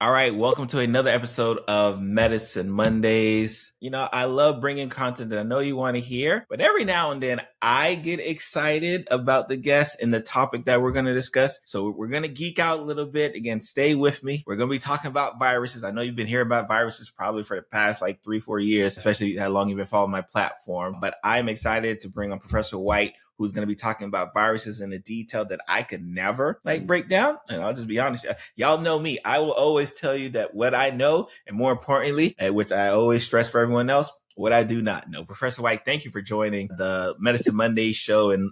All right, welcome to another episode of Medicine Mondays. I love bringing content that I know you want to hear, but every now and then I get excited about the guest and the topic that we're going to discuss. So we're going to geek out a little bit. Again, stay with me. We're going to be talking about viruses. I know you've been hearing about viruses probably for the past like 3-4 years, especially how long you've been following my platform. But I'm excited to bring on Professor White, who's going to be talking about viruses in a detail that I could never break down. And I'll just be honest. Y'all know me. I will always tell you that what I know, and more importantly, which I always stress for everyone else, what I do not know. Professor White, thank you for joining the Medicine Monday show and,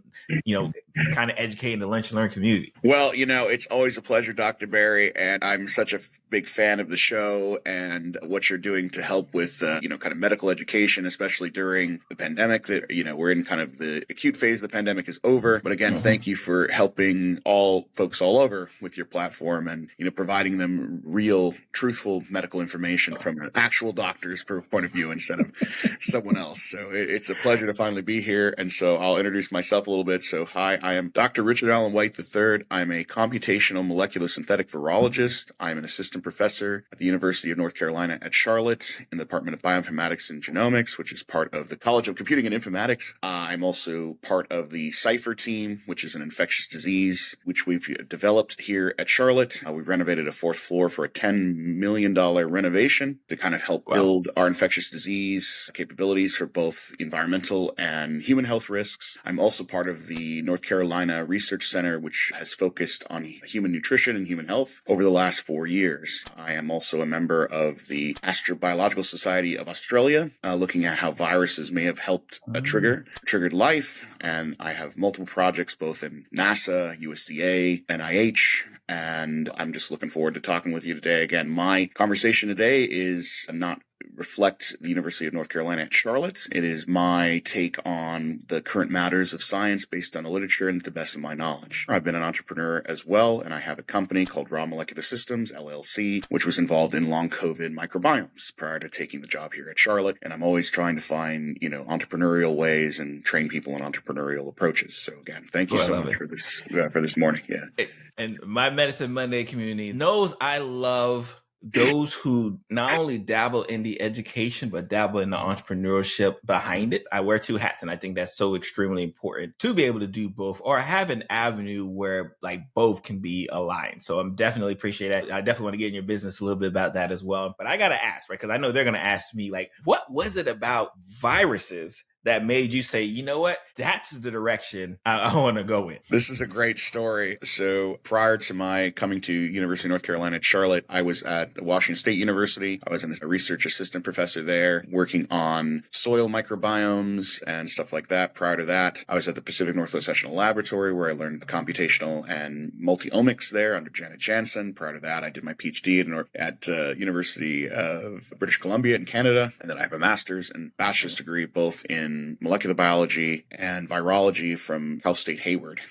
kind of educating the Lunch and Learn community. Well, it's always a pleasure, Dr. Barry, and I'm such a big fan of the show and what you're doing to help with, kind of medical education, especially during the pandemic that, we're in kind of the acute phase of the pandemic is over. But again, thank you for helping all folks all over with your platform and, providing them real, truthful medical information from an actual doctor's point of view instead of someone else. So it's a pleasure to finally be here. And so I'll introduce myself a little bit. So hi, I am Dr. Richard Allen White III. I'm a computational molecular synthetic virologist. I'm an assistant professor at the University of North Carolina at Charlotte in the Department of Bioinformatics and Genomics, which is part of the College of Computing and Informatics. I'm also part of the CIPHER team, which is an infectious disease, which we've developed here at Charlotte. We renovated a fourth floor for a $10 million renovation to kind of help build our infectious disease capabilities for both environmental and human health risks. I'm also part of the North Carolina Research Center, which has focused on human nutrition and human health over the last 4 years. I am also a member of the Astrobiological Society of Australia, looking at how viruses may have helped triggered life. And I have multiple projects both in NASA, USDA, NIH, and I'm just looking forward to talking with you today. Again, my conversation today is not reflect the University of North Carolina at Charlotte. It is my take on the current matters of science based on the literature and to the best of my knowledge. I've been an entrepreneur as well, and I have a company called Raw Molecular Systems, LLC, which was involved in long COVID microbiomes prior to taking the job here at Charlotte. And I'm always trying to find, entrepreneurial ways and train people in entrepreneurial approaches. So again, thank you so much for this morning. Yeah. And my Medicine Monday community knows I love those who not only dabble in the education, but dabble in the entrepreneurship behind it. I wear two hats, and I think that's so extremely important to be able to do both or have an avenue where both can be aligned. So I'm definitely appreciate that. I definitely want to get in your business a little bit about that as well. But I got to ask, right? Because I know they're going to ask me, what was it about viruses that made you say, you know what, that's the direction I want to go in? This is a great story. So prior to my coming to University of North Carolina at Charlotte, I was at Washington State University. I was a research assistant professor there working on soil microbiomes and stuff like that. Prior to that, I was at the Pacific Northwest National Laboratory where I learned computational and multi-omics there under Janet Jansen. Prior to that, I did my PhD at University of British Columbia in Canada. And then I have a master's and bachelor's degree both in molecular biology and virology from Cal State Hayward.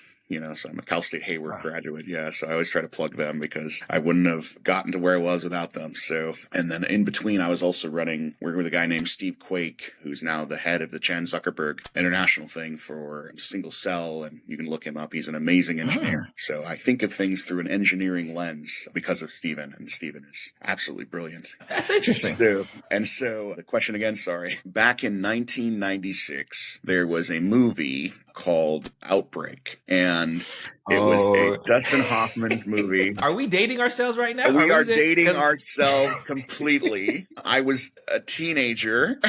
So I'm a Cal State Hayward graduate. Yeah. So I always try to plug them because I wouldn't have gotten to where I was without them. So, and then in between, I was also working with a guy named Steve Quake, who's now the head of the Chan Zuckerberg International thing for single cell. And you can look him up. He's an amazing engineer. So I think of things through an engineering lens because of Steven, and Steven is absolutely brilliant. That's interesting. So the question again, sorry. Back in 1996, there was a movie called Outbreak, and it was a Dustin Hoffman movie. Are we dating ourselves right now? We are dating ourselves completely. I was a teenager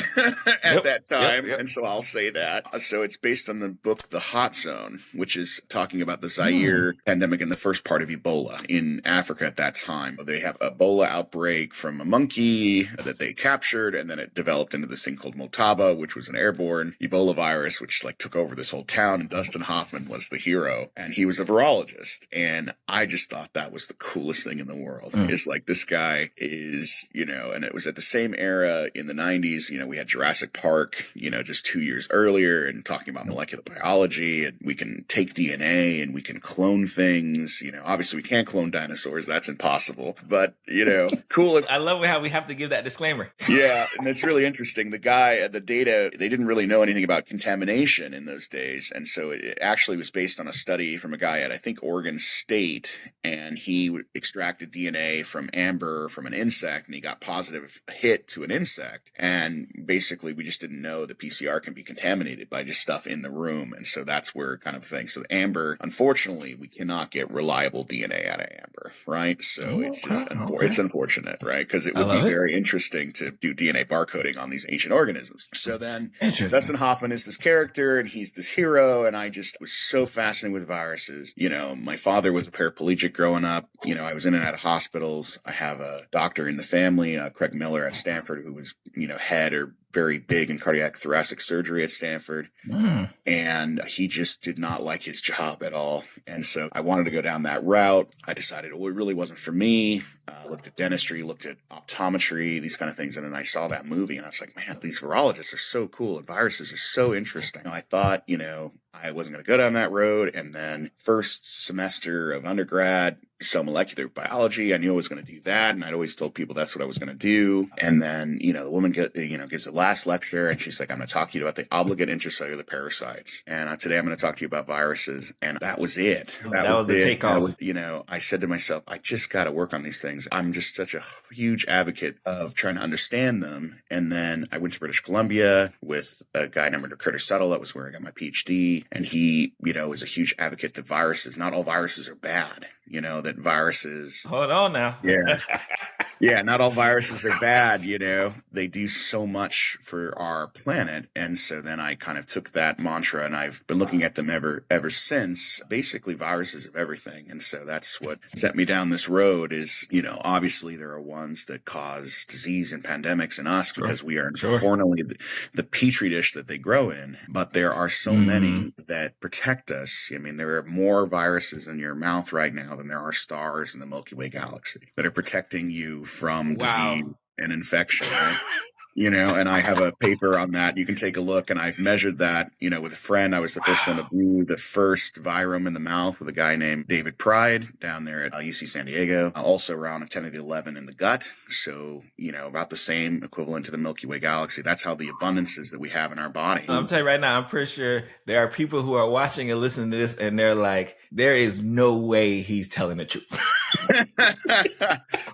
at that time, and so I'll say that. So it's based on the book The Hot Zone, which is talking about the Zaire pandemic and the first part of Ebola in Africa at that time. They have an Ebola outbreak from a monkey that they captured, and then it developed into this thing called Motaba, which was an airborne Ebola virus, which took over this whole town, and Dustin Hoffman was the hero, and he was a virologist. And I just thought that was the coolest thing in the world. It's this guy is, and it was at the same era in the 90s, we had Jurassic Park, just 2 years earlier, and talking about molecular biology, and we can take DNA and we can clone things. Obviously we can't clone dinosaurs. That's impossible. But, cool. I love how we have to give that disclaimer. Yeah. And it's really interesting. The guy, the data, they didn't really know anything about contamination in those days. And so it actually was based on a study from a guy guy at, I think, Oregon State, and he extracted DNA from amber from an insect, and he got positive hit to an insect. And basically, we just didn't know that PCR can be contaminated by just stuff in the room. And so that's where kind of thing. So the amber, unfortunately, we cannot get reliable DNA out of amber, right? So it's just it's unfortunate, right? Because it would be very interesting to do DNA barcoding on these ancient organisms. So then Dustin Hoffman is this character, and he's this hero, and I just was so fascinated with viruses. You know, my father was a paraplegic growing up. You know, I was in and out of hospitals. I have a doctor in the family, Craig Miller at Stanford, who was, you know, head or very big in cardiac thoracic surgery at Stanford. And he just did not like his job at all. And so I wanted to go down that route. I decided, well, it really wasn't for me. Looked at dentistry, looked at optometry, these kind of things. And then I saw that movie and I was like, man, these virologists are so cool and viruses are so interesting. I thought, you know, I wasn't going to go down that road. And then first semester of undergrad, cell molecular biology, I knew I was going to do that. And I'd always told people that's what I was going to do. And then, you know, the woman gives the last lecture and she's like, I'm going to talk to you about the obligate intracellular parasites. And today I'm going to talk to you about viruses. And that was it. That was the takeoff. You know, I said to myself, I just got to work on these things. I'm just such a huge advocate of trying to understand them. And then I went to British Columbia with a guy named Curtis Settle. That was where I got my PhD. And he, you know, is a huge advocate that viruses, not all viruses are bad. You know, that viruses. Hold on now. Yeah. Yeah, not all viruses are bad, you know. They do so much for our planet. And so then I kind of took that mantra and I've been looking at them ever since. Basically, viruses of everything. And so that's what set me down this road is, you know, obviously there are ones that cause disease and pandemics in us because we are unfortunately the petri dish that they grow in. But there are so many that protect us. I mean, there are more viruses in your mouth right now than there are stars in the Milky Way galaxy that are protecting you from disease and infection, right? You know, and I have a paper on that. You can take a look, and I've measured that, you know, with a friend. I was the first one to brew the first virome in the mouth with a guy named David Pride down there at UC San Diego. Also around a 10 to the 11 in the gut. So, you know, about the same equivalent to the Milky Way galaxy. That's how the abundance is that we have in our body. I'm telling you right now, I'm pretty sure there are people who are watching and listening to this, and they're like, there is no way he's telling the truth.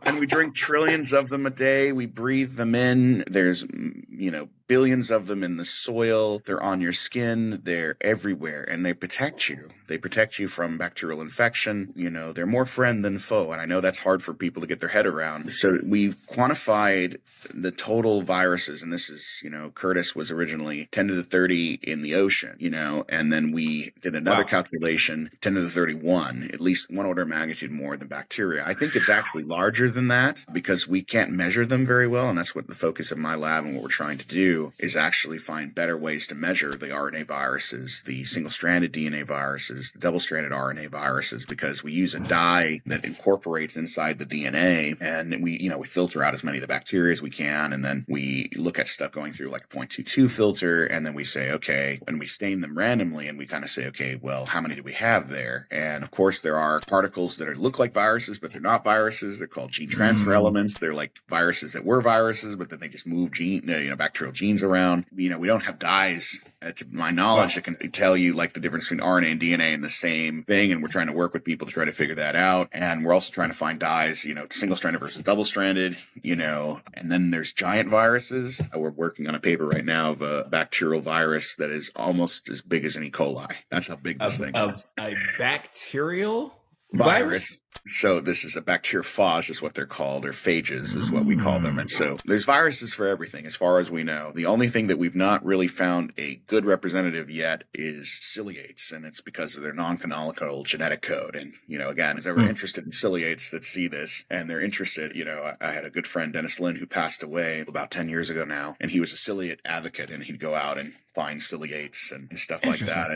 And we drink trillions of them a day. We breathe them in. There's, you know, billions of them in the soil. They're on your skin. They're everywhere. And they protect you. They protect you from bacterial infection. You know, they're more friend than foe. And I know that's hard for people to get their head around. So we've quantified the total viruses. And this is, you know, Curtis was originally 10 to the 30 in the ocean, you know, and then we did another calculation, 10 to the 31, at least one order of magnitude more than bacteria. I think it's actually larger than that because we can't measure them very well. And that's what the focus of my lab and what we're trying to do is actually find better ways to measure the RNA viruses, the single-stranded DNA viruses, the double-stranded RNA viruses, because we use a dye that incorporates inside the DNA, and we filter out as many of the bacteria as we can, and then we look at stuff going through like a 0.22 filter, and then we say, okay, and we stain them randomly, and we kind of say, okay, well, how many do we have there? And of course, there are particles that look like viruses, but they're not viruses. They're called gene transfer elements. They're like viruses that were viruses, but then they just move bacterial genes around. You know, we don't have dyes, to my knowledge, that can tell you like the difference between RNA and DNA in the same thing. And we're trying to work with people to try to figure that out. And we're also trying to find dyes, you know, single-stranded versus double-stranded, you know, and then there's giant viruses. We're working on a paper right now of a bacterial virus that is almost as big as an E. coli. That's how big this thing is. A bacterial virus? So this is a bacteriophage is what they're called, or phages is what we call them. And so there's viruses for everything as far as we know. The only thing that we've not really found a good representative yet is ciliates, and it's because of their non-canonical genetic code. And, you know, again, is ever interested in ciliates that see this and they're interested, you know, I had a good friend, Dennis Lynn, who passed away about 10 years ago now, and he was a ciliate advocate, and he'd go out and find ciliates and stuff like that.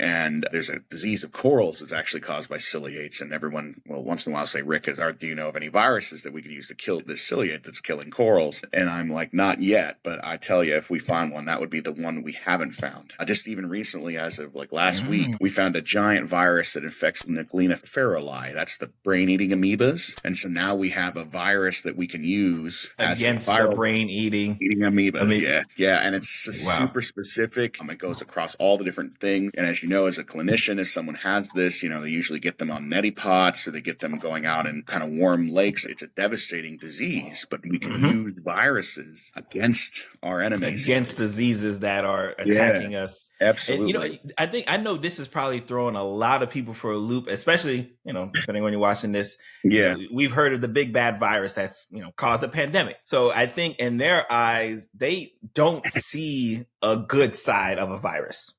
And there's a disease of corals that's actually caused by ciliates, and everyone once in a while say, Rick, do you know of any viruses that we could use to kill this ciliate that's killing corals? And I'm like, not yet, but I tell you, if we find one, that would be the one we haven't found. Just even recently, as of like last week, we found a giant virus that infects Neclina feruli. That's the brain-eating amoebas. And so now we have a virus that we can use against the brain-eating amoebas. Yeah. And it's super specific. It goes across all the different things. And as you know, as a clinician, if someone has this, they usually get them on neti pots, or they get them going out in kind of warm lakes. It's a devastating disease, but we can use viruses against our enemies. Against diseases that are attacking us. Absolutely. And, I know this is probably throwing a lot of people for a loop, especially, depending on when you're watching this. Yeah. We've heard of the big bad virus that's, caused a pandemic. So I think in their eyes, they don't see a good side of a virus.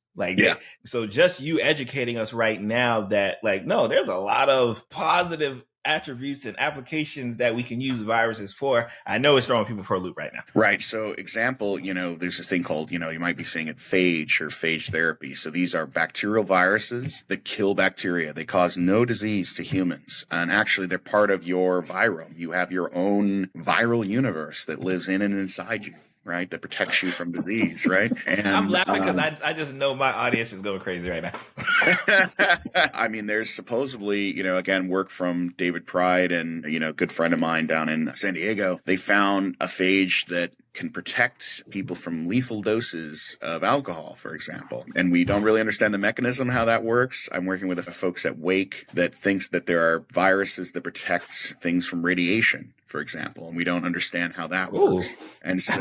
So just you educating us right now that no, there's a lot of positive attributes and applications that we can use viruses for. I know it's throwing people for a loop right now. Right. So example, there's this thing called, you might be seeing it phage or phage therapy. So these are bacterial viruses that kill bacteria. They cause no disease to humans. And actually they're part of your virome. You have your own viral universe that lives in and inside you. Right, that protects you from disease, right? And I'm laughing because I just know my audience is going crazy right now. I mean, there's supposedly, again, work from David Pride and, good friend of mine down in San Diego. They found a phage that can protect people from lethal doses of alcohol, for example. And we don't really understand the mechanism, how that works. I'm working with folks at Wake that thinks that there are viruses that protect things from radiation, for example, and we don't understand how that works. And so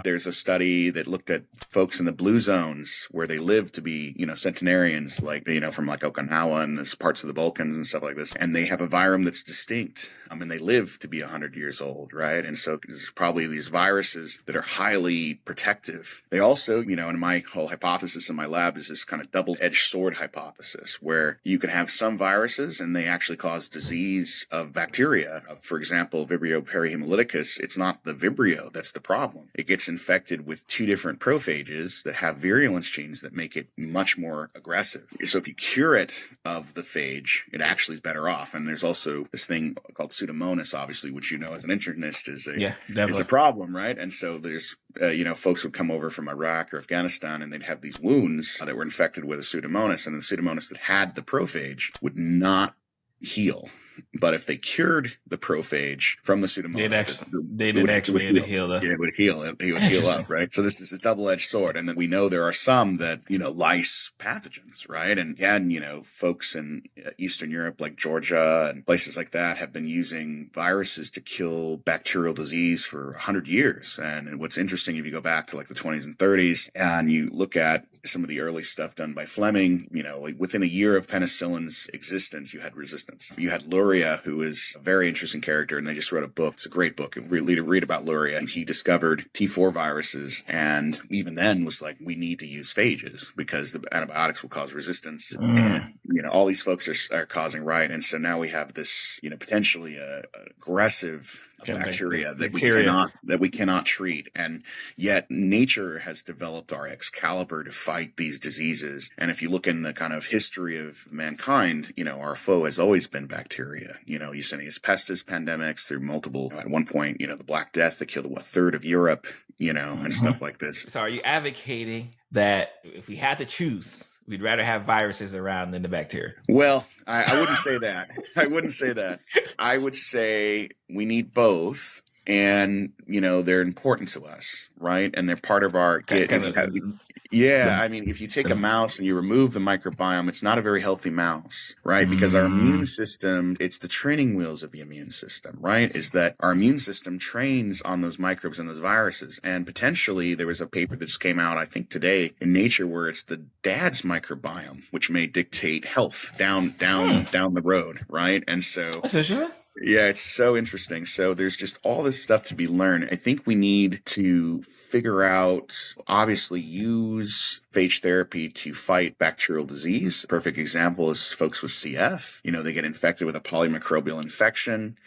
there's a study that looked at folks in the blue zones where they live to be, centenarians, from Okinawa and these parts of the Balkans and stuff like this. And they have a virome that's distinct. They live to be 100 years old, right? And so there's probably these viruses that are highly protective. They also, and my whole hypothesis in my lab is this kind of double-edged sword hypothesis, where you can have some viruses and they actually cause disease of bacteria. For example, Vibrio perihemolyticus, it's not the Vibrio that's the problem. It gets infected with two different prophages that have virulence genes that make it much more aggressive. So if you cure it of the phage, it actually is better off. And there's also this thing called Pseudomonas, obviously, which as an internist is a problem, right? And so there's, folks would come over from Iraq or Afghanistan and they'd have these wounds that were infected with a Pseudomonas, and the Pseudomonas that had the prophage would not heal. But if they cured the prophage from the Pseudomonas, it would heal. It would heal. It would heal up, right? So this is a double-edged sword. And then we know there are some that, lice pathogens, right? And again, folks in Eastern Europe like Georgia and places like that have been using viruses to kill bacterial disease for 100 years. And what's interesting, if you go back to the 20s and 30s and you look at some of the early stuff done by Fleming, within a year of penicillin's existence, you had resistance. You had Luria, who is a very interesting character, and they just wrote a book. It's a great book. Really to read about Luria. He discovered T4 viruses, and even then was like, we need to use phages because the antibiotics will cause resistance. And, all these folks are causing, right? And so now we have this, potentially aggressive bacteria that we cannot treat, and yet nature has developed our Excalibur to fight these diseases. And if you look in the kind of history of mankind, our foe has always been bacteria. Yersinia pestis pandemics through multiple. At one point, the Black Death that killed a third of Europe, and stuff like this. So, are you advocating that if we had to choose, we'd rather have viruses around than the bacteria? Well, I wouldn't say that. I wouldn't say that. I would say we need both. And, they're important to us, right? And they're part of our kit. I mean, if you take a mouse and you remove the microbiome, it's not a very healthy mouse, right? Because our immune system, it's the training wheels of the immune system, right? Is that our immune system trains on those microbes and those viruses. And potentially there was a paper that just came out, I think today in Nature, where it's the dad's microbiome, which may dictate health down the road, right? And so... Yeah, it's so interesting. So there's just all this stuff to be learned. I think we need to figure out, obviously use phage therapy to fight bacterial disease. Perfect example is folks with CF. They get infected with a polymicrobial infection.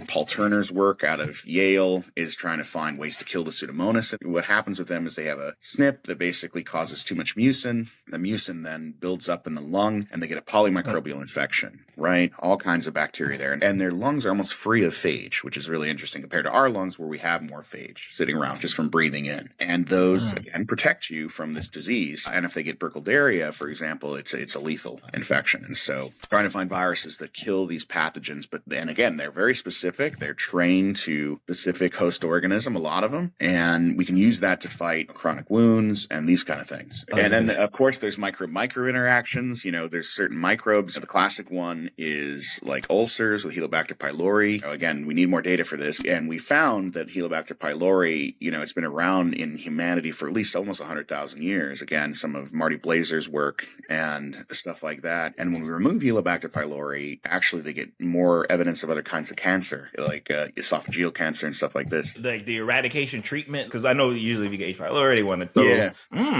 Paul Turner's work out of Yale is trying to find ways to kill the Pseudomonas. And what happens with them is they have a SNP that basically causes too much mucin. The mucin then builds up in the lung, and they get a polymicrobial infection, right? All kinds of bacteria there. And their lungs are almost free of phage, which is really interesting compared to our lungs where we have more phage sitting around just from breathing in. And those, again, protect you from this disease. And if they get Burkholderia, for example, it's a lethal infection. And so trying to find viruses that kill these pathogens, but then again, they're very specific. They're trained to specific host organism, a lot of them. And we can use that to fight chronic wounds and these kind of things. And then, of course, there's micro interactions. There's certain microbes. The classic one is like ulcers with Helicobacter pylori. Again, we need more data for this. And we found that Helicobacter pylori, it's been around in humanity for at least almost 100,000 years. Again, some of Marty Blazer's work and stuff like that. And when we remove Helicobacter pylori, actually they get more evidence of other kinds of cancer, like esophageal cancer and stuff like this. Like the eradication treatment, because I know usually if you get H. pylori, they want to throw.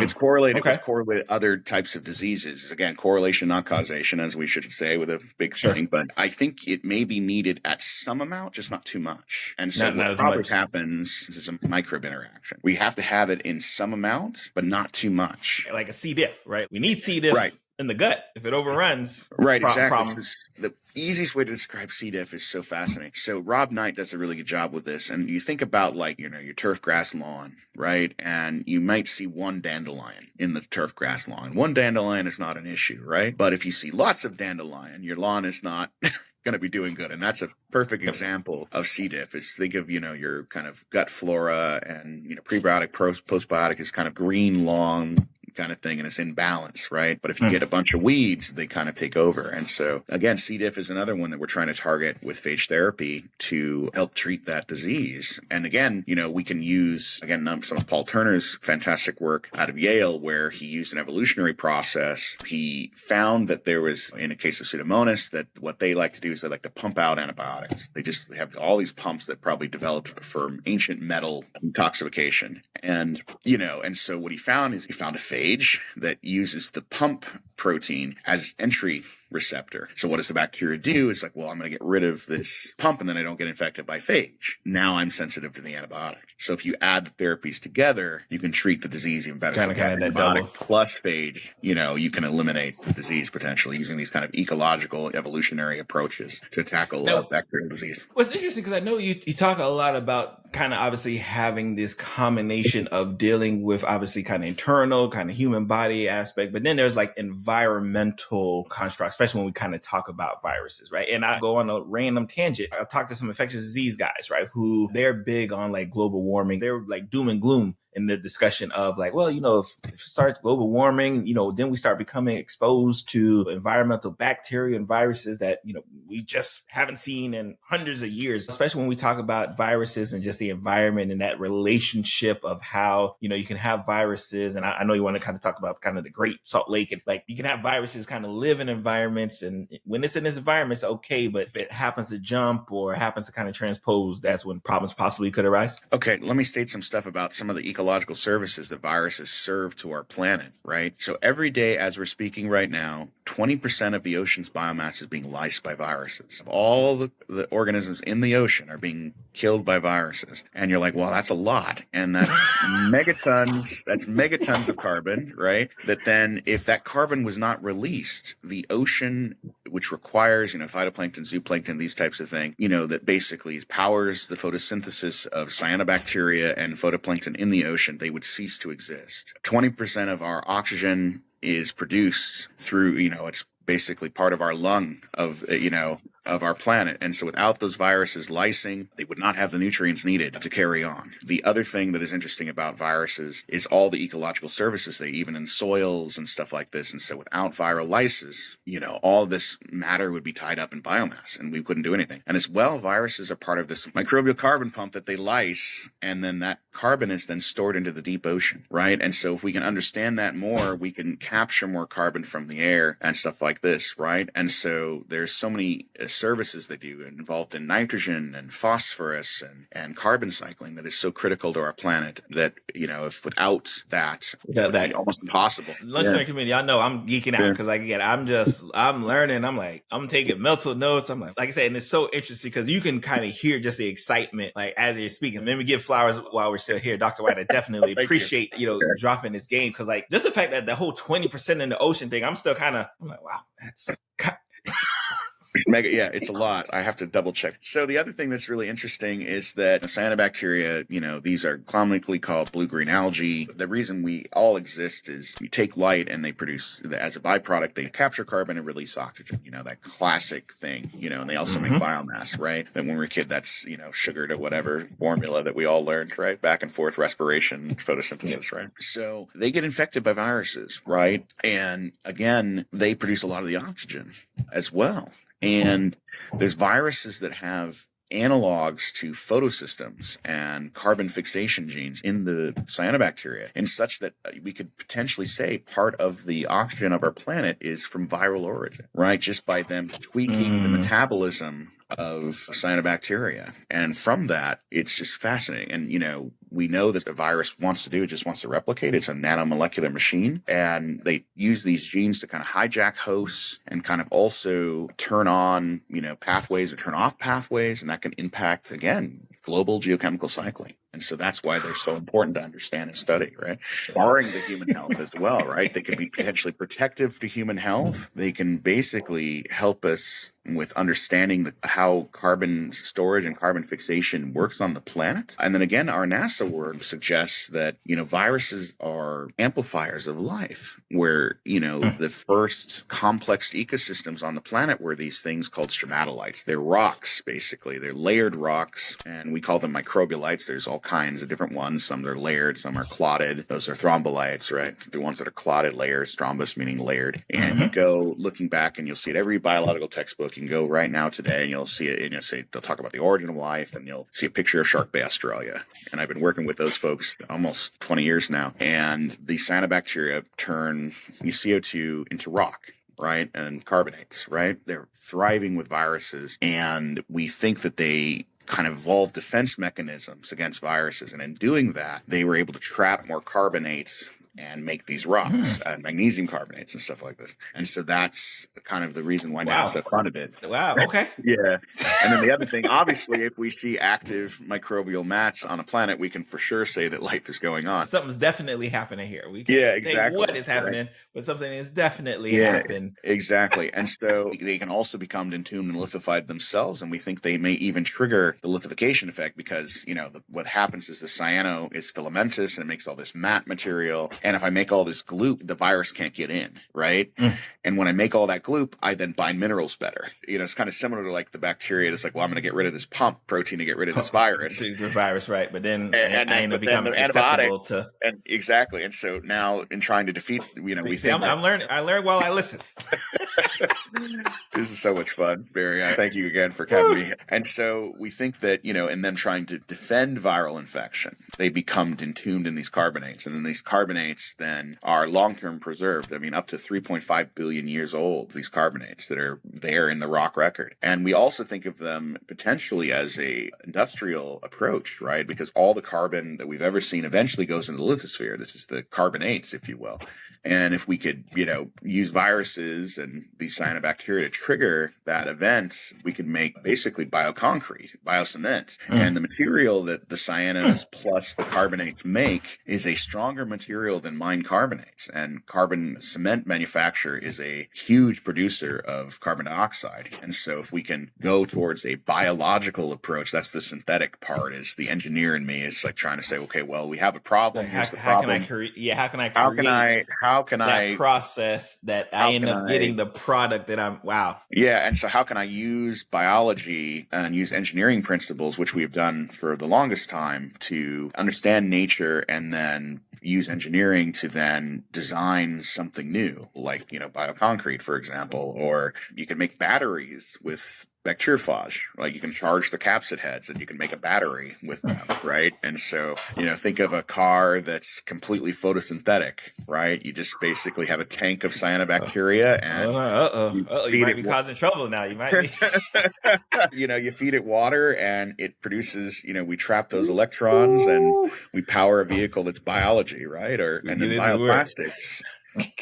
It's correlated. Okay. It's correlated with other types of diseases. Again, correlation, not causation, as we should say, with a big thing. But I think it may be needed at some amount, just not too much. And so what probably happens is a microbe interaction. We have to have it in some amount, but not too much. Like a C. diff, right? We need C. diff in the gut. If it overruns, exactly. The easiest way to describe C. diff is so fascinating. So Rob Knight does a really good job with this. And you think about your turf grass lawn, right? And you might see one dandelion in the turf grass lawn. One dandelion is not an issue, right? But if you see lots of dandelion, your lawn is not going to be doing good. And that's a perfect example of C. diff. Is think of, your kind of gut flora and, prebiotic, postbiotic is kind of green, long kind of thing, and it's in balance, right? But if you get a bunch of weeds, they kind of take over. And so, again, C. diff is another one that we're trying to target with phage therapy to help treat that disease. And again, we can use, some of Paul Turner's fantastic work out of Yale, where he used an evolutionary process. He found that there was, in a case of Pseudomonas, that what they like to do is they like to pump out antibiotics. They have all these pumps that probably developed from ancient metal detoxification. And, and so what he found is he found a phage that uses the pump protein as entry receptor. So what does the bacteria do? It's like, well, I'm going to get rid of this pump and then I don't get infected by phage. Now I'm sensitive to the antibiotic. So if you add the therapies together, you can treat the disease even better. Kind of that double. Plus phage, you can eliminate the disease potentially using these kind of ecological evolutionary approaches to tackle bacterial disease. What's interesting, because I know you talk a lot about kind of obviously having this combination of dealing with obviously kind of internal, kind of human body aspect, but then there's like environmental constructs, especially when we kind of talk about viruses, right? And I go on a random tangent. I'll talk to some infectious disease guys, right? Who they're big on like global warming. They're like doom and gloom in the discussion of like, well, if it starts global warming, then we start becoming exposed to environmental bacteria and viruses that, we just haven't seen in hundreds of years, especially when we talk about viruses and just the environment and that relationship of how, you can have viruses. And I know you want to kind of talk about kind of the Great Salt Lake, and like you can have viruses kind of live in environments. And when it's in this environment, it's okay. But if it happens to jump or happens to kind of transpose, that's when problems possibly could arise. Okay, let me state some stuff about some of the ecological services that viruses serve to our planet, right? So every day as we're speaking right now, 20% of the ocean's biomass is being lysed by viruses. Of all the organisms in the ocean are being killed by viruses. And you're like, well, that's a lot. And that's megatons of carbon, right? That then if that carbon was not released, the ocean, which requires, phytoplankton, zooplankton, these types of things, that basically powers the photosynthesis of cyanobacteria and photoplankton in the ocean, they would cease to exist. 20% of our oxygen is produced through, it's basically part of our lung of our planet. And so without those viruses lysing, they would not have the nutrients needed to carry on. The other thing that is interesting about viruses is all the ecological services they even in soils and stuff like this. And so without viral lysis, all this matter would be tied up in biomass and we couldn't do anything. And as well, viruses are part of this microbial carbon pump that they lyse, and then that carbon is then stored into the deep ocean, right? And so if we can understand that more, we can capture more carbon from the air and stuff like this, right? And so there's so many services they do involved in nitrogen and phosphorus and carbon cycling that is so critical to our planet that, if without that, it would be almost impossible. Lunchtime community, I know I'm geeking out because again, I'm learning. I'm taking mental notes. I'm like I said, and it's so interesting because you can kind of hear just the excitement like as you're speaking. Let me give flowers while we're still here, Dr. White. I definitely appreciate dropping this game because like just the fact that the whole 20% in the ocean thing, I'm like, wow, that's. Mega, yeah, it's a lot. I have to double check. So the other thing that's really interesting is that cyanobacteria, these are commonly called blue-green algae. The reason we all exist is you take light and they produce, as a byproduct, they capture carbon and release oxygen, that classic thing, and they also make biomass, right? And when we were a kid, that's, sugar to whatever formula that we all learned, right? Back and forth respiration, photosynthesis, right? So they get infected by viruses, right? And again, they produce a lot of the oxygen as well. And there's viruses that have analogs to photosystems and carbon fixation genes in the cyanobacteria, in such that we could potentially say part of the oxygen of our planet is from viral origin, right? Just by them tweaking the metabolism of cyanobacteria. And from that, it's just fascinating. And, we know that the virus wants to do, it just wants to replicate. It's a nanomolecular machine. And they use these genes to kind of hijack hosts and kind of also turn on, pathways or turn off pathways. And that can impact, again, global geochemical cycling. And so that's why they're so important to understand and study, right? Barring the human health as well, right? They can be potentially protective to human health. They can basically help us with understanding how carbon storage and carbon fixation works on the planet. And then again, our NASA work suggests that, viruses are amplifiers of life, where, the first complex ecosystems on the planet were these things called stromatolites. They're rocks, basically. They're layered rocks, and we call them microbialites. There's all kinds of different ones. Some are layered, some are clotted. Those are thrombolites, right? The ones that are clotted, layers, thrombus meaning layered. And you go looking back and you'll see it every biological textbook. You can go right now today and you'll see it, and they'll talk about the origin of life, and you'll see a picture of Shark Bay Australia. And I've been working with those folks almost 20 years now. And the cyanobacteria turn CO2 into rock, right? And carbonates, right? They're thriving with viruses. And we think that they kind of evolved defense mechanisms against viruses. And in doing that, they were able to trap more carbonates and make these rocks, magnesium carbonates and stuff like this. And so that's kind of the reason why NASA funded it. Wow. Okay. Yeah. And then the other thing, obviously, if we see active microbial mats on a planet, we can for sure say that life is going on. Something's definitely happening here. We can't say what is happening, but something is definitely happening. Exactly. And so they can also become entombed and lithified themselves. And we think they may even trigger the lithification effect because, what happens is the cyano is filamentous and it makes all this mat material. And if I make all this gloop, the virus can't get in, right? And when I make all that gloop, I then bind minerals better. It's kind of similar to like the bacteria that's like, well, I'm going to get rid of this pump protein to get rid of this virus. The virus, right? But then I end up becoming susceptible to. And exactly. And so now in trying to defeat, we think I'm learning. I learn while I listen. This is so much fun, Barry. Thank you again for having me. And so we think that, in them trying to defend viral infection, they become entombed in these carbonates. And then these carbonates then are long-term preserved. I mean, up to 3.5 billion years old, these carbonates that are there in the rock record. And we also think of them potentially as a industrial approach, right? Because all the carbon that we've ever seen eventually goes into the lithosphere. This is the carbonates, if you will. And if we could, use viruses and these cyanobacteria to trigger that event, we could make basically bioconcrete, biocement. And the material that the cyanos plus the carbonates make is a stronger material than mined carbonates. And carbon cement manufacture is a huge producer of carbon dioxide. And so if we can go towards a biological approach, that's the synthetic part, is the engineer in me is like trying to say, okay, well, we have a problem. Here's the problem. How can I process that I end up getting the product that I'm Yeah. And so how can I use biology and use engineering principles, which we've done for the longest time, to understand nature and then use engineering to then design something new, like, bioconcrete, for example, or you can make batteries with bacteriophage. Like you can charge the capsid heads and you can make a battery with them, right? And so, think of a car that's completely photosynthetic, right? You just basically have a tank of cyanobacteria and you You feed might it be causing trouble now. You might be. you feed it water and it produces, we trap those electrons and we power a vehicle that's biology, right? And Get then into it. bioplastics.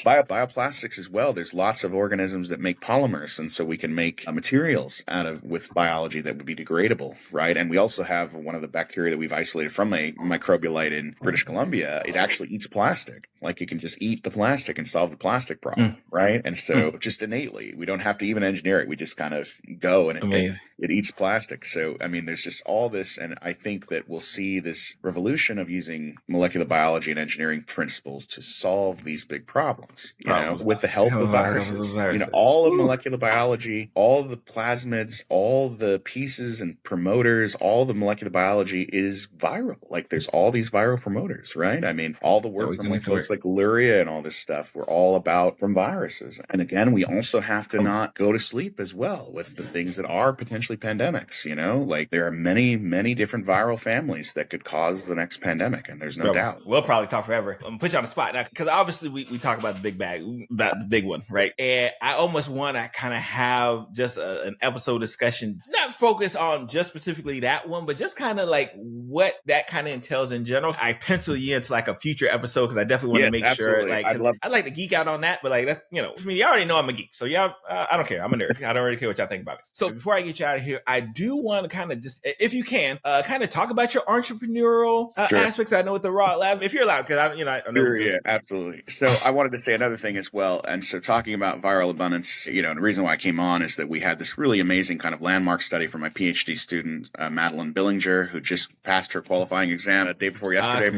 Bioplastics as well. There's lots of organisms that make polymers, and so we can make materials with biology that would be degradable, right? And we also have one of the bacteria that we've isolated from a microbiolite in British Columbia. It actually eats plastic. Like it can just eat the plastic and solve the plastic problem, right? And so just innately, we don't have to even engineer it. We just kind of go and it eats plastic. So, I mean, there's just all this, and I think that we'll see this revolution of using molecular biology and engineering principles to solve these big problems, with the help of viruses. All of molecular biology, all the plasmids, all the pieces and promoters, all the molecular biology is viral. Like there's all these viral promoters, right? I mean, all the work from folks like Luria and all this stuff were all about from viruses. And again, we also have to not go to sleep as well with the things that are potentially pandemics, like there are many, many different viral families that could cause the next pandemic. And there's no doubt. We'll probably talk forever. I'm gonna put you on the spot now because obviously we talk about the big bag, about the big one, right? And I almost want to kind of have just an episode discussion, not focus on just specifically that one, but just kind of like what that kind of entails in general. I pencil you into like a future episode because I definitely want to make sure, like, I'd like to geek out on that, but like that's I mean, you already know I'm a geek, so yeah, I don't care. I'm a nerd. I don't really care what y'all think about it. So before I get you out of here, I do want to kind of just, if you can, kind of talk about your entrepreneurial aspects. I know with the Raw Lab, if you're allowed, because I know. Sure, yeah, absolutely. So I wanted to say another thing as well. And so talking about viral abundance, and the reason why I came on is that we had this really amazing kind of landmark study from my PhD student, Madeline Billinger, who just passed her qualifying exam the day before yesterday.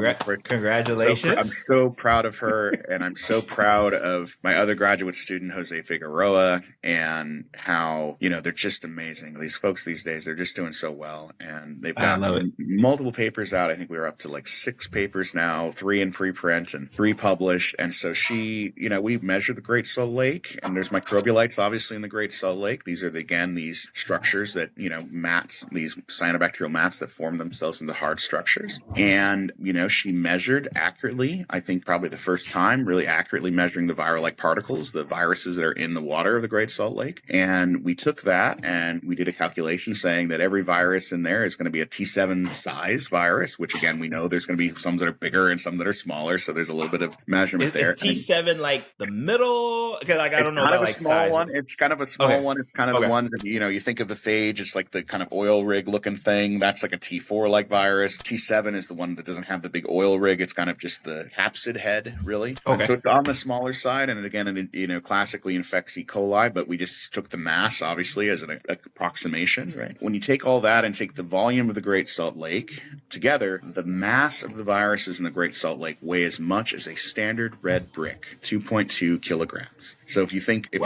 Congratulations. I'm so proud of her. And I'm so proud of my other graduate student, Jose Figueroa, and how, they're just amazing. These folks these days, they're just doing so well. And they've got multiple papers out. I think we were up to like 6 papers now, 3 in preprint and 3 published. And so she, we measure the Great Salt Lake, and there's microbialites obviously in the Great Salt Lake. These are these structures that, mats, these cyanobacterial mats that form themselves into hard structures. And, she measured accurately, I think probably the first time, really accurately measuring the viral-like particles, the viruses that are in the water of the Great Salt Lake. And we took that and we did a calculation saying that every virus in there is going to be a T7 size virus, which again, we know there's going to be some that are bigger and some that are smaller. So there's a little bit of measurement there. Is T7 like the middle? Because like, I don't know about like size. It's kind of a small one. It's kind of the one that, you think of the phage, it's like the kind of oil rig looking thing. That's like a T4 like virus. T7 is the one that doesn't have the big oil rig. It's kind of just the capsid head, really. Okay. So it's on the smaller side. And again, it classically infects E. coli, but we just took the mass, obviously, as an approximation, right? When you take all that and take the volume of the Great Salt Lake together, the mass of the viruses in the Great Salt Lake weigh as much as a standard red brick, 2.2 kilograms. So if you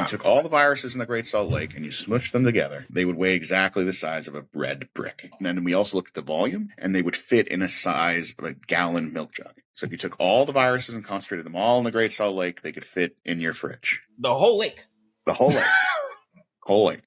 took all the viruses in the Great Salt Lake and you smushed them together, they would weigh exactly the size of a red brick. And then we also looked at the volume, and they would fit in a size of a gallon milk jug. So if you took all the viruses and concentrated them all in the Great Salt Lake, they could fit in your fridge. The whole lake? The whole lake. Whole lake.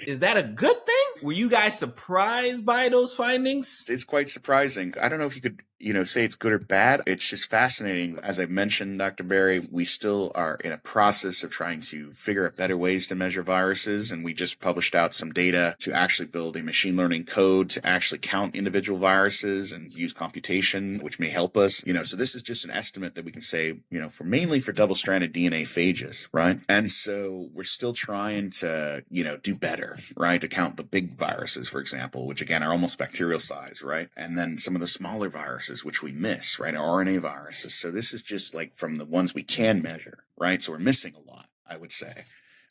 Is that a good thing? Were you guys surprised by those findings? It's quite surprising. I don't know if you could, say it's good or bad. It's just fascinating. As I mentioned, Dr. Barry, we still are in a process of trying to figure out better ways to measure viruses. And we just published out some data to actually build a machine learning code to actually count individual viruses and use computation, which may help us. So this is just an estimate that we can say, mainly for double-stranded DNA phages, right? And so we're still trying to, do better, right? To count the big viruses, for example, which again are almost bacterial size, right? And then some of the smaller viruses, which we miss, right? RNA viruses. So this is just like from the ones we can measure, right? So we're missing a lot, I would say.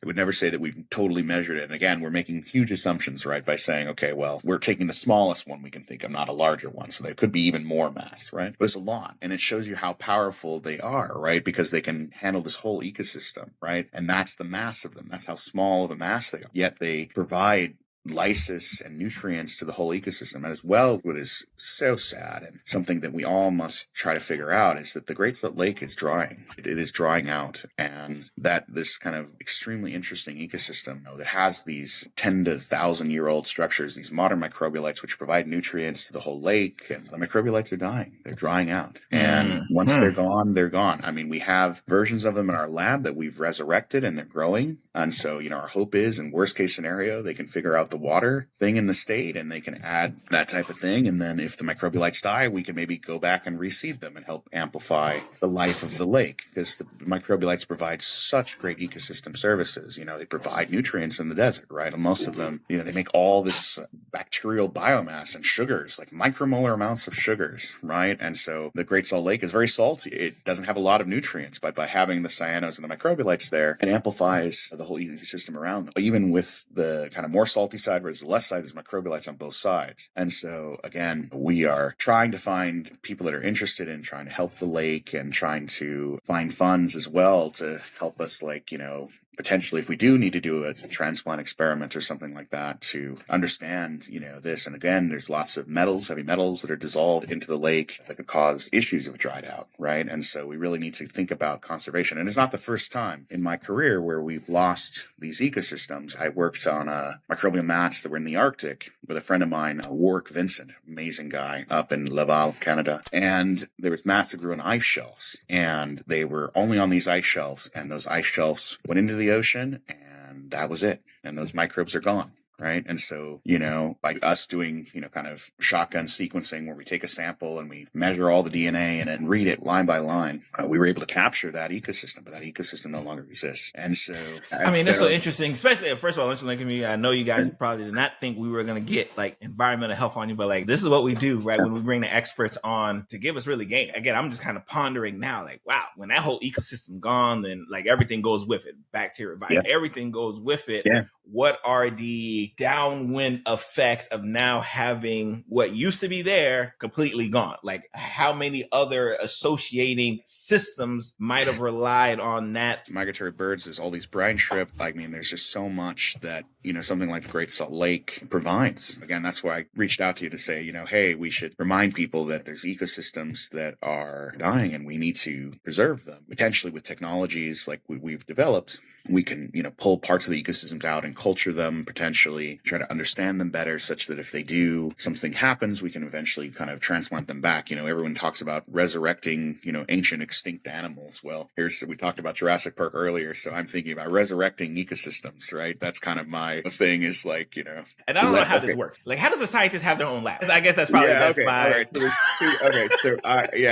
I would never say that we've totally measured it. And again, we're making huge assumptions, right? By saying, okay, well, we're taking the smallest one we can think of, not a larger one. So there could be even more mass, right? But it's a lot. And it shows you how powerful they are, right? Because they can handle this whole ecosystem, right? And that's the mass of them. That's how small of a mass they are. Yet they provide lysis and nutrients to the whole ecosystem. As well, what is so sad and something that we all must try to figure out is that the Great Salt Lake is drying. It is drying out, and that this kind of extremely interesting ecosystem, you know, that has these 10 to 1,000-year-old structures, these modern microbialites which provide nutrients to the whole lake, and the microbialites are dying. They're drying out. And once they're gone, they're gone. I mean, we have versions of them in our lab that we've resurrected, and they're growing. And so, you know, our hope is, in worst case scenario, they can figure out the water thing in the state and they can add that type of thing. And then if the microbialites die, we can maybe go back and reseed them and help amplify the life of the lake, because the microbialites provide such great ecosystem services. You know, they provide nutrients in the desert, right? And most of them, you know, they make all this bacterial biomass and sugars, like micromolar amounts of sugars, right? And so the Great Salt Lake is very salty. It doesn't have a lot of nutrients, but by having the cyanos and the microbialites there, it amplifies the whole ecosystem around them. Even with the kind of more salty side versus the less side, there's microbialites on both sides. And so again, we are trying to find people that are interested in trying to help the lake and trying to find funds as well to help us, like, you know, potentially if we do need to do a transplant experiment or something like that to understand, you know, this. And again, there's lots of metals, heavy metals that are dissolved into the lake that could cause issues if it dried out, right? And so we really need to think about conservation. And it's not the first time in my career where we've lost these ecosystems. I worked on microbial mats that were in the Arctic with a friend of mine, Warwick Vincent, amazing guy up in Laval, Canada. And there was mats that grew on ice shelves, and they were only on these ice shelves, and those ice shelves went into the ocean, and that was it. And those microbes are gone. Right. And so, you know, by us doing, you know, kind of shotgun sequencing where we take a sample and we measure all the DNA and then read it line by line, we were able to capture that ecosystem, but that ecosystem no longer exists. And so, I mean, that's so interesting, especially, first of all, I know you guys probably did not think we were going to get like environmental health on you, but like, this is what we do, right? When we bring the experts on to give us really game. Again, I'm just kind of pondering now, like, wow, when that whole ecosystem gone, then like everything goes with it. Bacteria, everything goes with it. Yeah. What are the downwind effects of now having what used to be there completely gone? Like, how many other associating systems might have relied on that? Migratory birds, there's all these brine shrimp. I mean, there's just so much that, you know, something like the Great Salt Lake provides. Again, that's why I reached out to you to say, you know, hey, we should remind people that there's ecosystems that are dying and we need to preserve them. Potentially with technologies like we've developed, we can, you know, pull parts of the ecosystems out and culture them, potentially try to understand them better such that if they do, something happens, we can eventually kind of transplant them back. You know, everyone talks about resurrecting, you know, ancient extinct animals. Well, we talked about Jurassic Park earlier, so I'm thinking about resurrecting ecosystems, right? That's kind of my thing, is like, you know. And I don't know how this works. Like, how does a scientist have their own lab? I guess that's probably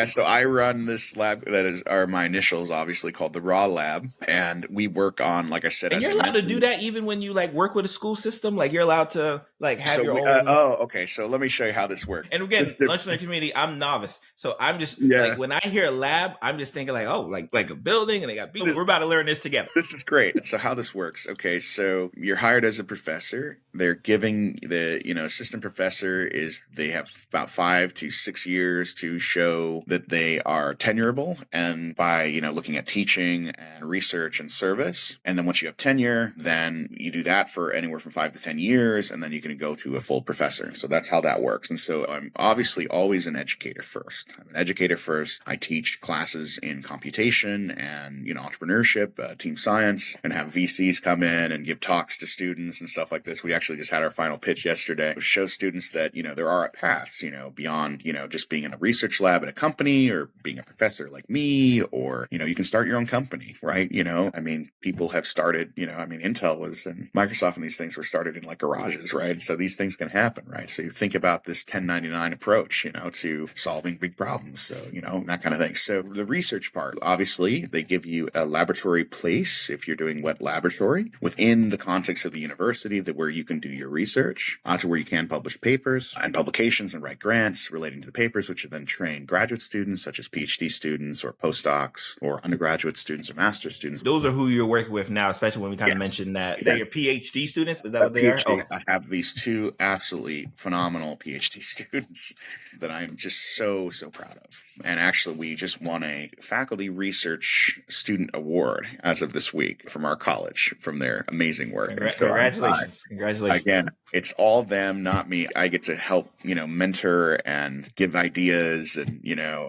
So I run this lab that is my initials, obviously, called the Raw Lab, and we work on, like I said, and you're allowed to do that even when you like work with a school system. Like, you're allowed to like have your own. Okay. So let me show you how this works. And again, lunch learning community, I'm novice, so I'm just like, when I hear a lab, I'm just thinking like, oh, like a building, and they got people. We're about to learn this together. This is great. So how this works? Okay, so you're hired as a professor. They're giving the, you know, assistant professor they have about 5 to 6 years to show that they are tenurable, and by, you know, looking at teaching and research and service. And then once you have tenure, then you do that for anywhere from 5 to 10 years, and then you can go to a full professor. So that's how that works. And so I'm obviously always an educator first. I'm an educator first. I teach classes in computation and, you know, entrepreneurship, team science, and have VCs come in and give talks to students and stuff like this. We actually just had our final pitch yesterday. Show students that, you know, there are paths, you know, beyond, you know, just being in a research lab at a company or being a professor like me, or, you know, you can start your own company, right? You know, I mean, people have started, you know, I mean, Intel was, and Microsoft and these things were started in like garages, right? So these things can happen, right? So you think about this 1099 approach, you know, to solving big problems. So, you know, that kind of thing. So the research part, obviously, they give you a laboratory place if you're doing wet laboratory within the context of the university, that where you can do your research, to where you can publish papers and publications and write grants relating to the papers, which then train graduate students such as PhD students or postdocs or undergraduate students or master's students. Those are who you're working with now, especially when we kind of Yes. mentioned that they're your PhD students. Is that A what they are? PhD. Okay. I have these two absolutely phenomenal PhD students that I'm just so proud of. And actually, we just won a faculty research student award as of this week from our college, from their amazing work. And so Congratulations. Congratulations. again, it's all them, not me. I get to help, mentor and give ideas. And,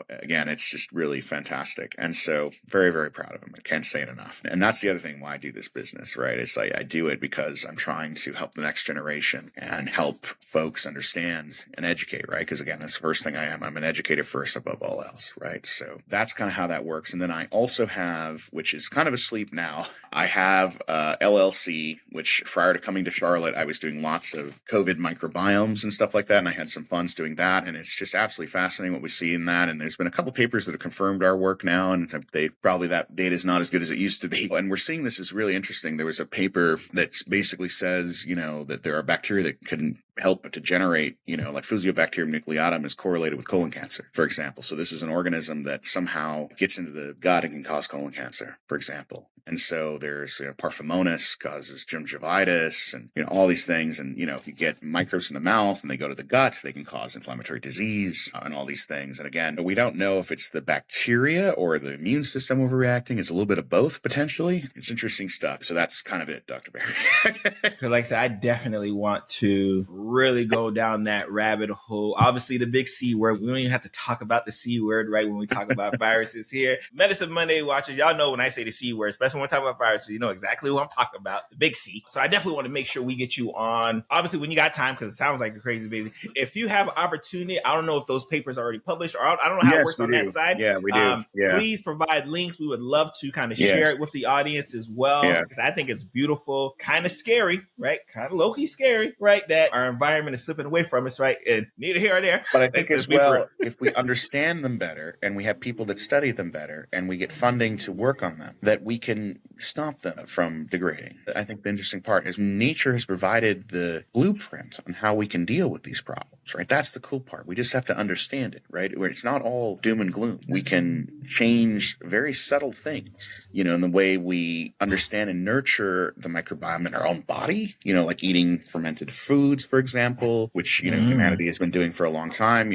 again, it's just really fantastic. And so very, very proud of them. I can't say it enough. And that's the other thing why I do this business, right? It's like I do it because I'm trying to help the next generation and help folks understand and educate, right? Because again, that's the first thing I am. I'm an educator first above all else, right? So that's kind of how that works. And then I also have, which is kind of asleep now, I have LLC, which prior to coming to Charlotte, I was doing lots of COVID microbiomes and stuff like that. And I had some funds doing that. And it's just absolutely fascinating what we see in that. And there's been a couple papers that have confirmed our work now. And that data is not as good as it used to be. And we're seeing this is really interesting. There was a paper that basically says, that there are bacteria that can help to generate, like Fusiobacterium nucleatum is correlated with colon cancer, for example. So this is an organism that somehow gets into the gut and can cause colon cancer, for example. And so there's Parphomonas causes gingivitis and all these things. And if you get microbes in the mouth and they go to the gut, they can cause inflammatory disease and all these things. And again, we don't know if it's the bacteria or the immune system overreacting. It's a little bit of both potentially. It's interesting stuff. So that's kind of it, Dr. Barry. Because like I said, I definitely want to really go down that rabbit hole. Obviously, the big C word. We don't even have to talk about the C word, right? When we talk about viruses here. Medicine Monday watchers, y'all know when I say the C word, especially when we're talking about viruses, you know exactly who I'm talking about, the big C. So I definitely want to make sure we get you on, obviously, when you got time, because it sounds like you're crazy busy. If you have opportunity, I don't know if those papers are already published, or I don't know how it works on that side. Yeah, we do. Please provide links. We would love to kind of share it with the audience as well, because I think it's beautiful, kind of scary, right? Kind of low-key scary, right? That our environment is slipping away from us, right? And neither here or there. But I think as well, if we understand them better and we have people that study them better and we get funding to work on them, that we can stop them from degrading. I think the interesting part is nature has provided the blueprint on how we can deal with these problems, right? That's the cool part. We just have to understand it, right? Where it's not all doom and gloom. We can change very subtle things, in the way we understand and nurture the microbiome in our own body, like eating fermented foods, for example, which, humanity has been doing for a long time.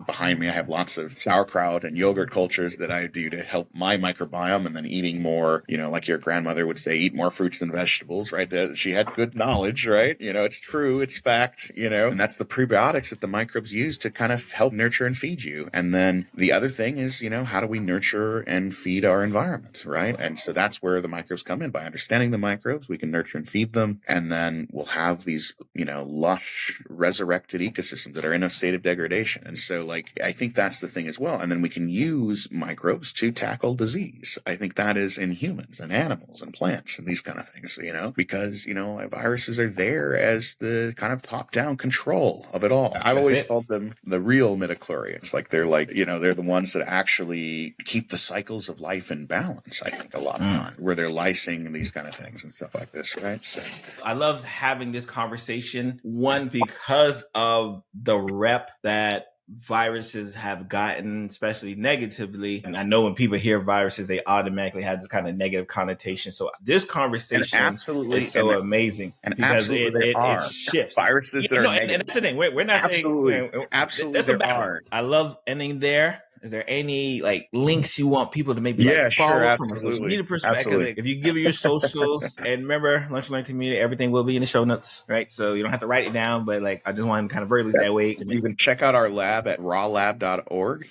Behind me, I have lots of sauerkraut and yogurt cultures that I do to help my microbiome, and then eating more, like your grandmother would say, eat more fruits and vegetables, right? That she had good knowledge, right? It's true, it's fact, and that's the prebiotics that the microbes use to kind of help nurture and feed you. And then the other thing is, how do we nurture and feed our environment, right? And so that's where the microbes come in. By understanding the microbes, we can nurture and feed them, and then we'll have these, lush, resurrected ecosystems that are in a state of degradation. And so, I think that's the thing as well. And then we can use microbes to tackle disease. I think that is in humans and animals and plants and these kind of things, because, viruses are there as the kind of top-down control of it all. I've always called them the real midichlorians. They're the ones that actually keep the cycles of life in balance, I think, a lot of time, where they're lysing and these kind of things and stuff like this, right? So I love having this conversation, one, because of the rep that viruses have gotten, especially negatively. And I know when people hear viruses, they automatically have this kind of negative connotation. So this conversation is so amazing, and because it shifts. Viruses that are negative. And that's the thing. We're not absolutely, saying... Absolutely, there are. I love ending there. Is there any links you want people to maybe follow from a social media perspective? If you give your socials, and remember, Lunch Learn Community, everything will be in the show notes, right? So you don't have to write it down, but I just want to kind of verbally that way. You can check out our lab at rawlab.org,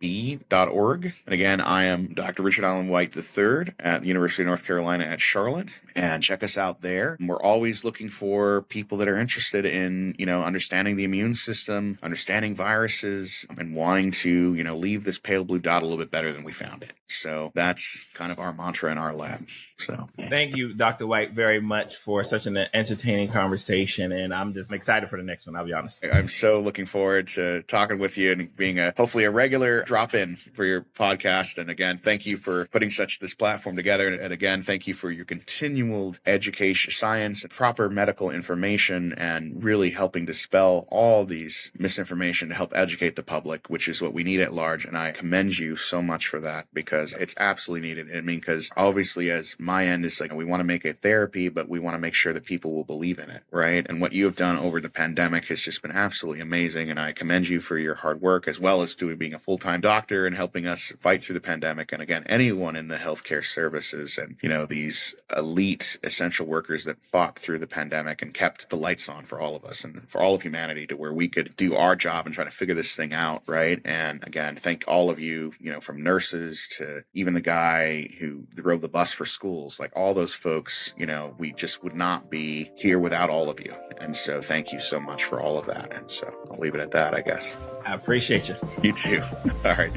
RAWLAB.org. And again, I am Dr. Richard Allen White III at the University of North Carolina at Charlotte, and check us out there. And we're always looking for people that are interested in, understanding the immune system, understanding viruses, and wanting to, leave this pale blue dot a little bit better than we found it. So that's kind of our mantra in our lab. So thank you, Dr. White, very much for such an entertaining conversation. And I'm just excited for the next one, I'll be honest. I'm so looking forward to talking with you and being hopefully a regular drop-in for your podcast. And again, thank you for putting this platform together. And again, thank you for your continual education, science, and proper medical information, and really helping dispel all these misinformation to help educate the public, which is what we need at large. And I commend you so much for that, because it's absolutely needed. I mean, because obviously, as my end is like, we want to make a therapy, but we want to make sure that people will believe in it, right? And what you have done over the pandemic has just been absolutely amazing. And I commend you for your hard work, as well as being a full-time doctor and helping us fight through the pandemic. And again, anyone in the healthcare services and, these elite essential workers that fought through the pandemic and kept the lights on for all of us and for all of humanity, to where we could do our job and try to figure this thing out, right? And again, thank all of you, from nurses to even the guy who drove the bus for schools, like all those folks, we just would not be here without all of you. And so thank you so much for all of that. And so I'll leave it at that, I guess. I appreciate you. You too. All right.